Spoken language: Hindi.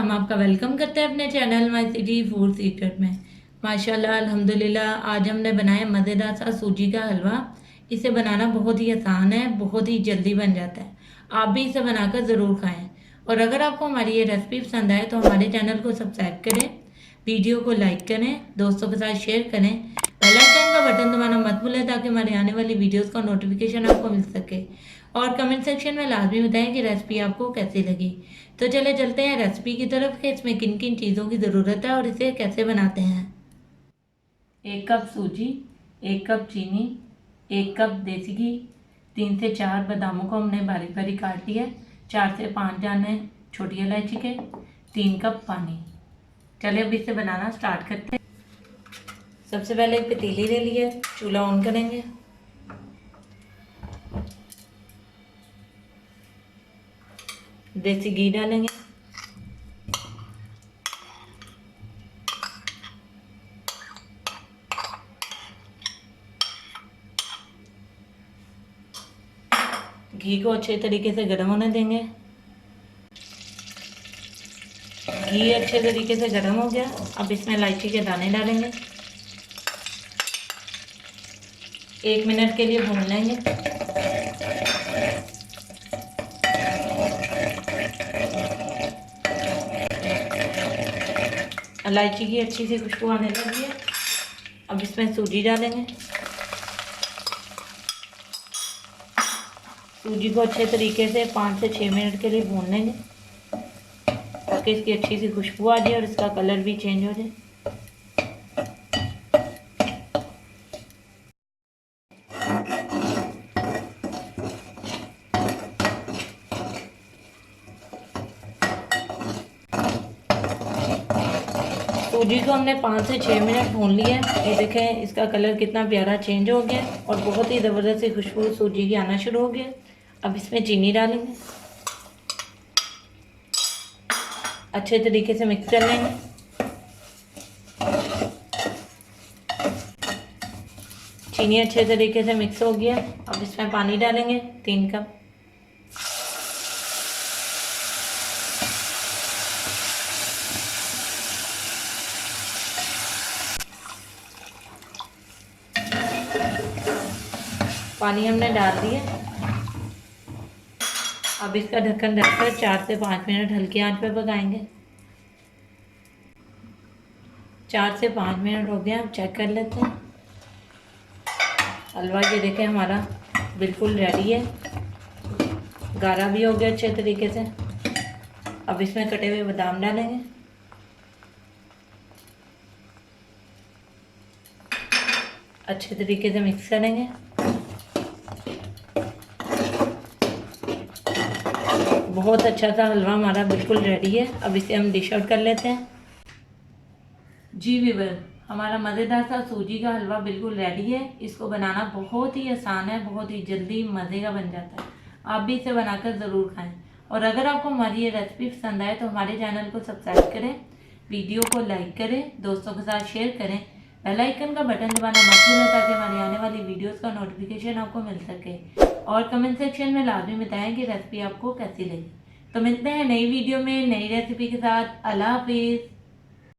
हम आपका वेलकम करते हैं अपने channel my city food secret में। माशाल्लाह अल्हम्दुलिल्लाह आज हमने बनाया मज़ेदार सा सूजी का हलवा। इसे बनाना बहुत ही आसान है, बहुत ही जल्दी बन जाता है। आप भी इसे बनाकर ज़रूर खाएं। और अगर आपको हमारी ये रेसिपी पसंद आए तो हमारे चैनल को सब्सक्राइब करें, वीडियो को लाइक करें, दोस्तों के साथ शेयर करें, बेल आइकन का बटन दबाना मत भूलें ताकि हमारे आने वाली वीडियोज़ का नोटिफिकेशन आपको मिल सके। और कमेंट सेक्शन में लाजमी बताएं कि रेसिपी आपको कैसी लगी। तो चले चलते हैं रेसिपी की तरफ कि इसमें किन किन चीज़ों की ज़रूरत है और इसे कैसे बनाते हैं। 1 कप सूजी, 1 कप चीनी, 1 कप देसी घी, 3 से 4 बादामों को हमने बारीक बारीक काट लिया, 4 से 5 दाने छोटी इलायची के, 3 कप पानी। चले अब इसे बनाना स्टार्ट करते हैं। सबसे पहले एक पतीली ले लिए, चूल्हा ऑन करेंगे। देसी घी डालेंगे, घी को अच्छे तरीके से गर्म होने देंगे। घी अच्छे तरीके से गर्म हो गया, अब इसमें इलायची के दाने डालेंगे। 1 मिनट के लिए भून लेंगे। इलायची की अच्छी सी खुशबू आने लगी है, अब इसमें सूजी डालेंगे। सूजी को अच्छे तरीके से 5 से 6 मिनट के लिए भून लेंगे ताकि इसकी अच्छी सी खुशबू आ जाए और इसका कलर भी चेंज हो जाए। सूजी को हमने 5 से 6 मिनट भून लिया। ये देखें इसका कलर कितना प्यारा चेंज हो गया और बहुत ही ज़बरदस्त सी खुशबू सूजी की आना शुरू हो गया। अब इसमें चीनी डालेंगे, अच्छे तरीके से मिक्स कर लेंगे। चीनी अच्छे तरीके से मिक्स हो गया, अब इसमें पानी डालेंगे 3 कप। पानी हमने डाल दिया, अब इसका ढक्कन ढककर 4 से 5 मिनट हल्की आंच पे पकाएंगे। 4 से 5 मिनट हो गया, अब चेक कर लेते हैं। हलवा ये देखें हमारा बिल्कुल रेडी है, गाढ़ा भी हो गया अच्छे तरीके से। अब इसमें कटे हुए बादाम डालेंगे, अच्छे तरीके से मिक्स करेंगे। बहुत अच्छा सा हलवा हमारा बिल्कुल रेडी है, अब इसे हम डिश आउट कर लेते हैं। जी व्यूअर, हमारा मज़ेदार सा सूजी का हलवा बिल्कुल रेडी है। इसको बनाना बहुत ही आसान है, बहुत ही जल्दी मज़े का बन जाता है। आप भी इसे बनाकर ज़रूर खाएं। और अगर आपको हमारी ये रेसिपी पसंद आए तो हमारे चैनल को सब्सक्राइब करें, वीडियो को लाइक करें, दोस्तों के साथ शेयर करें, बेल आइकन का बटन दबाना मत भूलें ताकि हमारी आने वाली वीडियोस का नोटिफिकेशन आपको मिल सके। और कमेंट सेक्शन में लाजमी बताएं कि रेसिपी आपको कैसी लगी। तो मिलते हैं नई वीडियो में नई रेसिपी के साथ। अल्लाह हाफिज़।